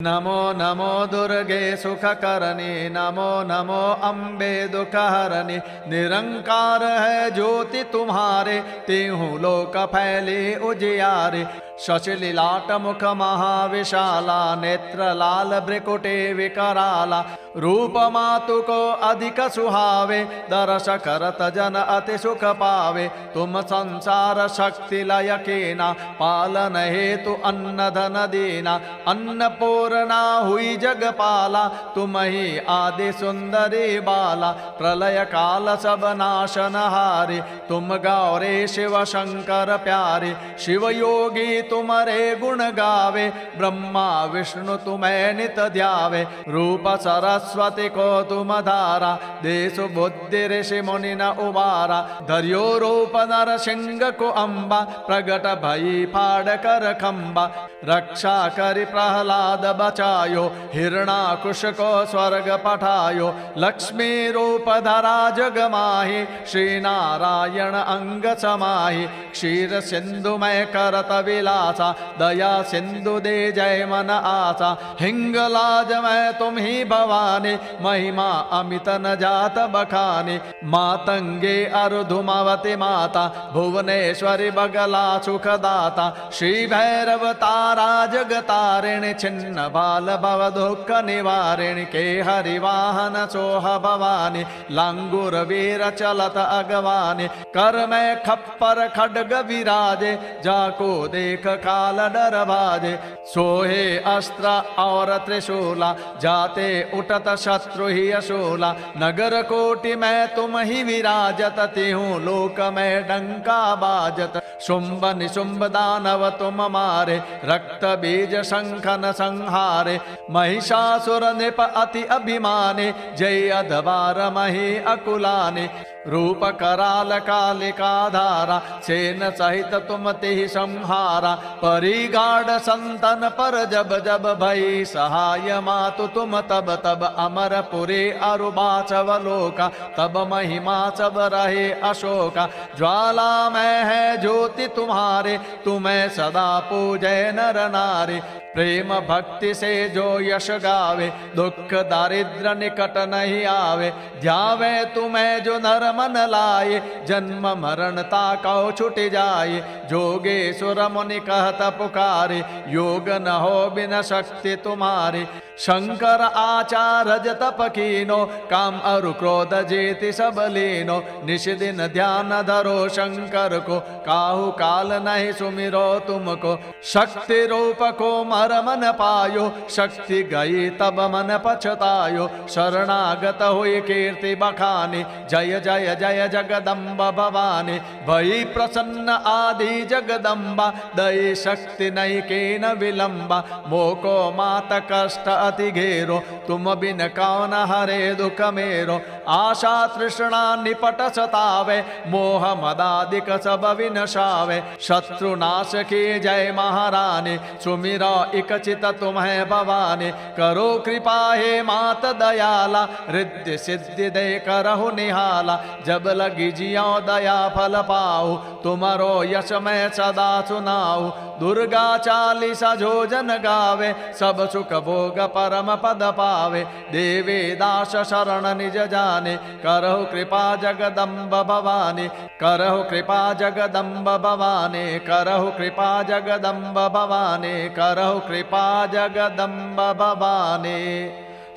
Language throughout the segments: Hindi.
नमो नमो दुर्गे सुखकरणी, नमो नमो अम्बे दुखहरणी। निरंकार है ज्योति तुम्हारे, तेहु लोक फैले उजियारे। शशिलीलाट मुख महाविशाला, नेत्र लाल भ्रिकुटे विकराला। रूप मातु को अधिक सुहावे, दर्श करत जन अति सुख पावे। तुम संसार शक्ति लय कीना, पालन हेतु अन्न धन दीना। अन्नपूर्णा हुई जगपाला, तुम ही आदि सुंदरी बाला। प्रलय काल सब नाशन हारे, तुम गौरे शिव शंकर प्यारे। शिव योगी तुम्हारे गुण गावे, ब्रह्मा विष्णु तुम्हें नित ध्यावे। रूप सरस्वती को तुम धारा, देशु बुद्धि ऋषि मुनि न उबारा। धर्यो रूप नर सिंह को अम्बा, प्रगट भई फाड़ कर खम्बा। रक्षा करि प्रहलाद बचायो, हिरणाकुश को स्वर्ग पठायो। लक्ष्मी रूप धरा जग माहि, श्री नारायण अंग समाहि। क्षीर सिंधु में करत विलासा, दया सिंधु दे जय मन आसा। हिंगलाज में तुम ही भवानी, महिमा अमित न जात बखानी। मातंगे अरुधुमावती माता, भुवनेश्वरी बगला सुखदाता। श्री भैरव तारा जगतारिणी, छिन्न बाल भव दुख निवारिणी। के हरिवाहन सोह भवानी, लांगुर वीर चलत अगवानी। कर में खप्पर खड्ग विराजे, जाको देख काल डर भाजे। सोहे अस्त्र और त्रिशूला, जाते उठत शत्रु ही अशूला। नगर कोटि में तुम ही विराजत, तिहु लोक में डंका बाजत। शुंभ निशुंभ दानव तुम मारे, रक्त बीज शंखन संहारे। महिषासुर निप अति अभिमाने, जय अधबार मही अकुलाने। रूप कराल कालिका धारा, सेन सहित तुम तिहि संहारा। परिगाढ़ संतन पर जब जब भई सहाय, मातु तुम तब तब अमरपुरी अरुबाचव लोका। तब महिमा सब रहे अशोका। ज्वाला में है ज्योति तुम्हारे, तुम्हें सदा पूजै नर नारी। प्रेम भक्ति से जो यश गावे, दुख दारिद्र निकट नहीं आवे। ध्यावे तुम्हें जो नर मन लाए, जन्म मरण ताकौ छुट जाए। जोगेश्वर मुनि कहत पुकारे, योग न हो बिन शक्ति तुम्हारे। शंकर आचार जतप कीनो, काम अरु क्रोध जेति सब लीनो। निश दिन ध्यान धरो शंकर को, काहू काल नहीं सुमिरो तुमको। शक्ति रूप को मर मन पायो, शक्ति गई तब मन पछतायो। शरणागत हुई कीर्ति बखानी, जय जय जय जगदम्ब भवानी। भई प्रसन्न आदि जगदम्बा, दई शक्ति नहीं कीन विलंबा। मोको मात कष्ट अति घेरो, तुम बिन कौन हरे दुख मेरो। आशा तृष्णा निपट सतावे, मोह मदादिक सब विनशावे। शत्रु नाश की जय महारानी, सुमिरो इक चित तुम्हें भवानी। करो कृपा हे मात दयाला, रिद्धि सिद्धि दे करहु निहाला। जब लगी जियो दया फल पाऊ, तुमरो यश मैं सदा सुनाऊ। दुर्गा चालीसा जो जन गावे, सब सुख भोग परम पद पावे। देवी दास शरण निज जाने, करहु कृपा जगदम्ब भवानी। करहु कृपा जगदम्ब भवानी, करहु कृपा जगदम्ब भवानी। करहु कृपा जगदम्ब भवानी।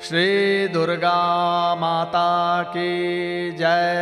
श्री दुर्गा माता की जय।